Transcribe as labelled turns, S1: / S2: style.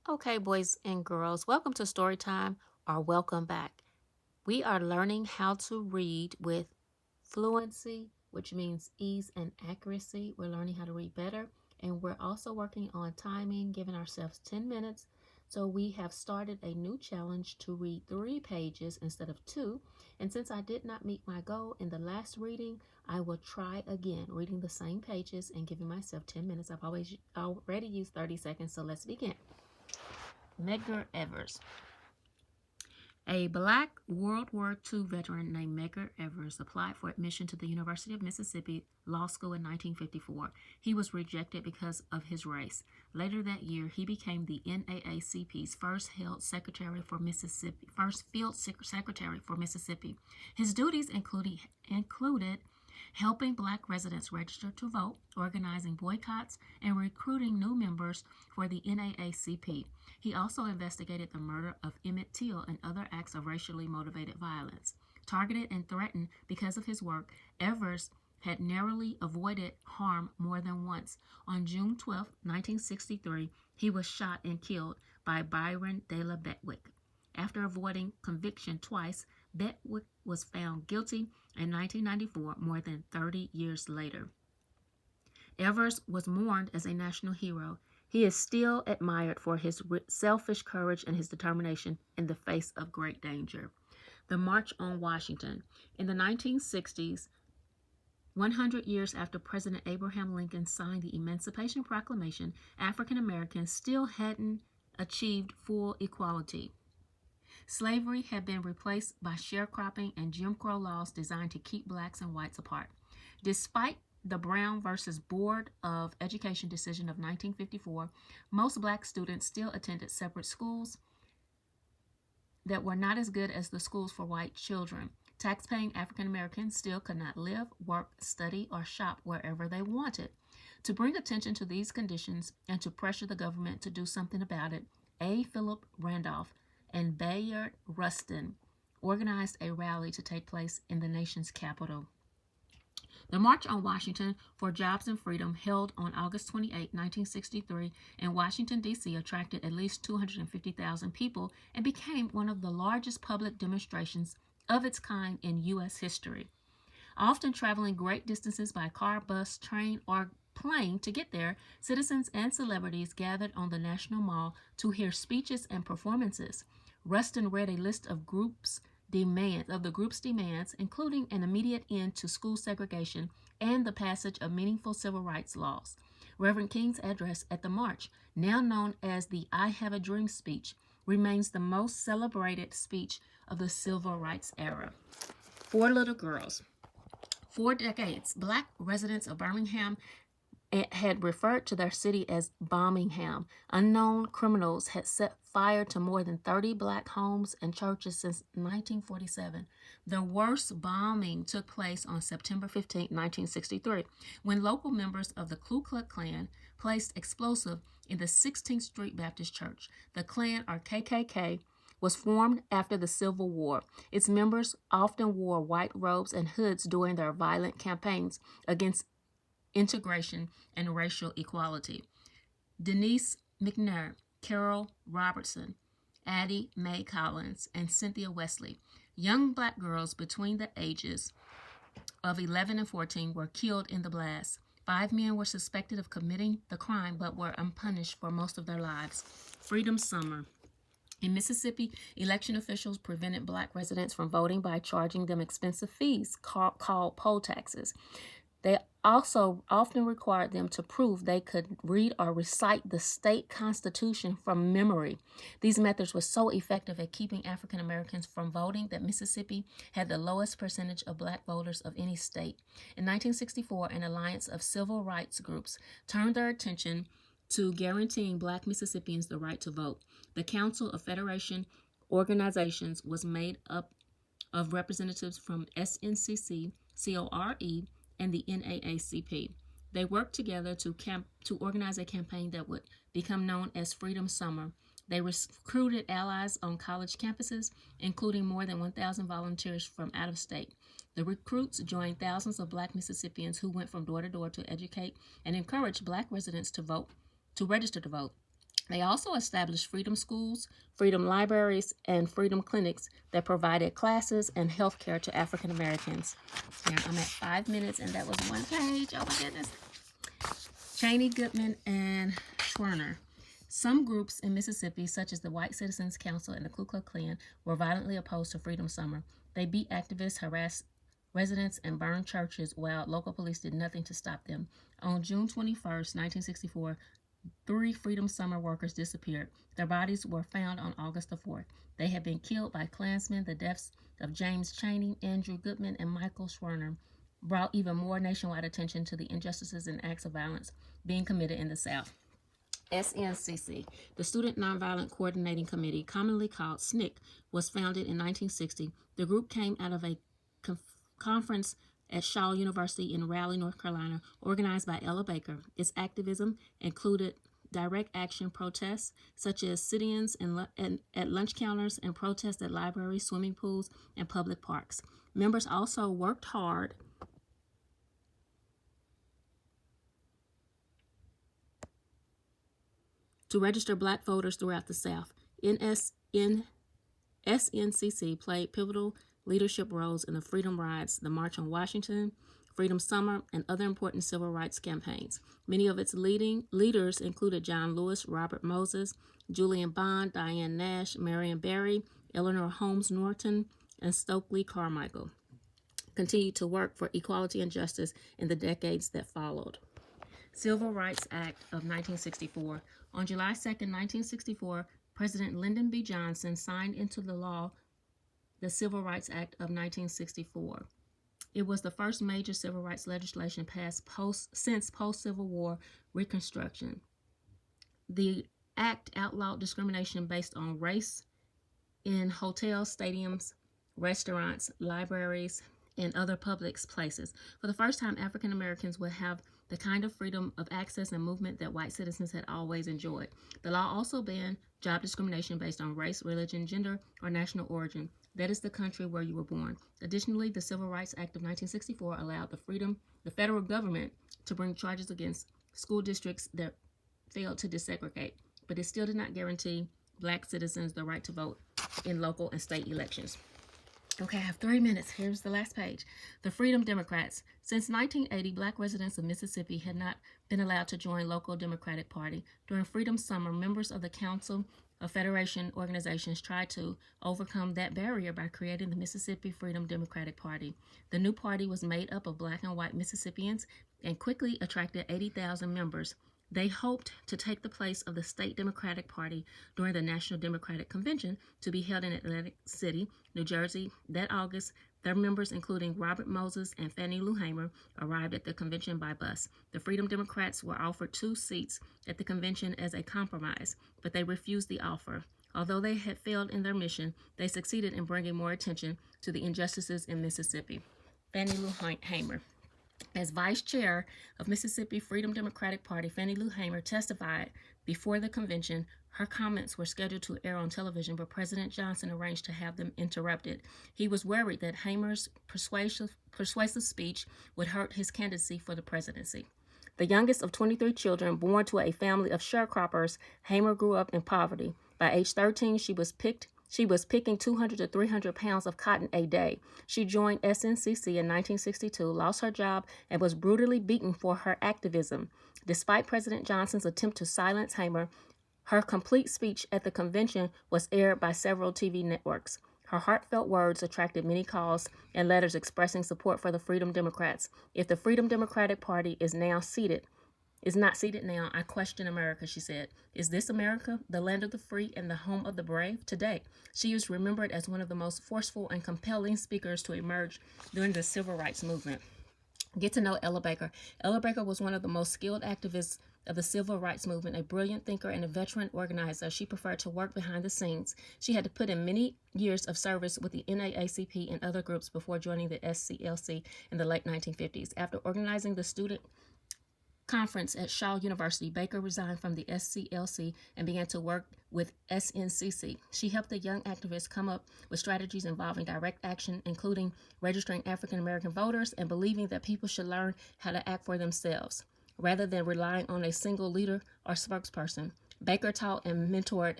S1: Okay, boys and girls, welcome to story time or welcome back. We are learning how to read with fluency, which means ease and accuracy. We're learning how to read better, and we're also working on timing, giving ourselves 10 minutes. So we have started a new challenge to read 3 pages instead of 2. And since I did not meet my goal in the last reading, I will try again, reading the same pages and giving myself 10 minutes. I've already used 30 seconds, so let's begin. Medgar Evers. A black World War II veteran named Medgar Evers applied for admission to the University of Mississippi Law School in 1954. He was rejected because of his race. Later that year, he became the NAACP's first field secretary for Mississippi. His duties included helping black residents register to vote, organizing boycotts, and recruiting new members for the NAACP. He also investigated the murder of Emmett Till and other acts of racially motivated violence. Targeted and threatened because of his work, Evers had narrowly avoided harm more than once. On June 12, 1963, he was shot and killed by Byron de la Betwick. After avoiding conviction twice, Betwick was found guilty in 1994, more than 30 years later. Evers was mourned as a national hero. He is still admired for his selfish courage and his determination in the face of great danger. The March on Washington. In the 1960s, 100 years after President Abraham Lincoln signed the Emancipation Proclamation, African Americans still hadn't achieved full equality. Slavery had been replaced by sharecropping and Jim Crow laws designed to keep blacks and whites apart. Despite the Brown versus Board of Education decision of 1954, most black students still attended separate schools that were not as good as the schools for white children. Tax-paying African Americans still could not live, work, study, or shop wherever they wanted. To bring attention to these conditions and to pressure the government to do something about it, A. Philip Randolph and Bayard Rustin organized a rally to take place in the nation's capital. The March on Washington for Jobs and Freedom, held on August 28, 1963, in Washington, D.C., attracted at least 250,000 people and became one of the largest public demonstrations of its kind in U.S. history. Often traveling great distances by car, bus, train, or plane to get there, citizens and celebrities gathered on the National Mall to hear speeches and performances. Rustin read a list of the group's demands, including an immediate end to school segregation and the passage of meaningful civil rights laws. Reverend King's address at the march, now known as the I Have a Dream speech, remains the most celebrated speech of the civil rights era. 4 little girls. For decades, black residents of Birmingham had referred to their city as Bombingham. Unknown criminals had set fire to more than 30 black homes and churches since 1947. The worst bombing took place on September 15, 1963, when local members of the Ku Klux Klan placed explosive in the 16th Street Baptist Church. The Klan, or KKK, was formed after the Civil War. Its members often wore white robes and hoods during their violent campaigns against integration and racial equality. Denise McNair, Carol Robertson, Addie Mae Collins, and Cynthia Wesley, young black girls between the ages of 11 and 14, were killed in the blast. 5 men were suspected of committing the crime but were unpunished for most of their lives. Freedom Summer. In Mississippi, election officials prevented black residents from voting by charging them expensive fees called poll taxes. They also often required them to prove they could read or recite the state constitution from memory. These methods were so effective at keeping African Americans from voting that Mississippi had the lowest percentage of black voters of any state. In 1964, an alliance of civil rights groups turned their attention to guaranteeing black Mississippians the right to vote. The Council of Federation Organizations was made up of representatives from SNCC, CORE, and the NAACP. They worked together to organize a campaign that would become known as Freedom Summer. They recruited allies on college campuses, including more than 1,000 volunteers from out of state. The recruits joined thousands of black Mississippians who went from door to door to educate and encourage black residents to register to vote. They also established freedom schools, freedom libraries, and freedom clinics that provided classes and health care to African Americans. Now I'm at 5 minutes, and that was one page. Oh my goodness. Cheney, Goodman, and Schwerner. Some groups in Mississippi, such as the White Citizens Council and the Ku Klux Klan, were violently opposed to Freedom Summer. They beat activists, harassed residents, and burned churches while local police did nothing to stop them. On June 21st, 1964, 3 Freedom Summer workers disappeared. Their bodies were found on August the 4th. They had been killed by Klansmen. The deaths of James Cheney, Andrew Goodman, and Michael Schwerner brought even more nationwide attention to the injustices and acts of violence being committed in the South. SNCC, the Student Nonviolent Coordinating Committee, commonly called SNCC, was founded in 1960. The group came out of a conference at Shaw University in Raleigh, North Carolina, organized by Ella Baker. Its activism included direct action protests, such as sit-ins at lunch counters and protests at libraries, swimming pools, and public parks. Members also worked hard to register black voters throughout the South. SNCC played pivotal leadership roles in the Freedom Rides, the March on Washington, Freedom Summer, and other important civil rights campaigns. Many of its leading leaders included John Lewis, Robert Moses, Julian Bond, Diane Nash, Marion Barry, Eleanor Holmes Norton, and Stokely Carmichael. Continued to work for equality and justice in the decades that followed. Civil Rights Act of 1964. On July 2, 1964, President Lyndon B. Johnson signed into the law the Civil Rights Act of 1964. It was the first major civil rights legislation passed since post-Civil War Reconstruction. The act outlawed discrimination based on race in hotels, stadiums, restaurants, libraries, and other public places. For the first time, African Americans would have the kind of freedom of access and movement that white citizens had always enjoyed. The law also banned job discrimination based on race, religion, gender, or national origin. That is the country where you were born. Additionally, the Civil Rights Act of 1964 allowed the federal government to bring charges against school districts that failed to desegregate, but it still did not guarantee black citizens the right to vote in local and state elections. Okay, I have 3 minutes. Here's the last page. The Freedom Democrats. Since 1980, black residents of Mississippi had not been allowed to join local Democratic Party. During Freedom Summer, members of the Council of Federation organizations tried to overcome that barrier by creating the Mississippi Freedom Democratic Party. The new party was made up of black and white Mississippians and quickly attracted 80,000 members. They hoped to take the place of the state Democratic Party during the National Democratic Convention to be held in Atlantic City, New Jersey, that August. Their members, including Robert Moses and Fannie Lou Hamer, arrived at the convention by bus. The Freedom Democrats were offered 2 seats at the convention as a compromise, but they refused the offer. Although they had failed in their mission, they succeeded in bringing more attention to the injustices in Mississippi. Fannie Lou Hamer. As vice chair of Mississippi Freedom Democratic Party, Fannie Lou Hamer testified before the convention. Her comments were scheduled to air on television, but President Johnson arranged to have them interrupted. He was worried that Hamer's persuasive speech would hurt his candidacy for the presidency. The youngest of 23 children born to a family of sharecroppers, Hamer grew up in poverty. By age 13, she was picking 200 to 300 pounds of cotton a day. She joined SNCC in 1962, lost her job, and was brutally beaten for her activism. Despite President Johnson's attempt to silence Hamer, her complete speech at the convention was aired by several TV networks. Her heartfelt words attracted many calls and letters expressing support for the Freedom Democrats. If the Freedom Democratic Party is not seated now, I question America, she said. Is this America, the land of the free and the home of the brave? Today, she is remembered as one of the most forceful and compelling speakers to emerge during the civil rights movement. Get to know Ella Baker. Ella Baker was one of the most skilled activists of the civil rights movement, a brilliant thinker and a veteran organizer. She preferred to work behind the scenes. She had to put in many years of service with the NAACP and other groups before joining the SCLC in the late 1950s. After organizing the student conference at Shaw University, Baker resigned from the SCLC and began to work with SNCC. She helped the young activists come up with strategies involving direct action, including registering African American voters and believing that people should learn how to act for themselves rather than relying on a single leader or spokesperson. Baker taught and mentored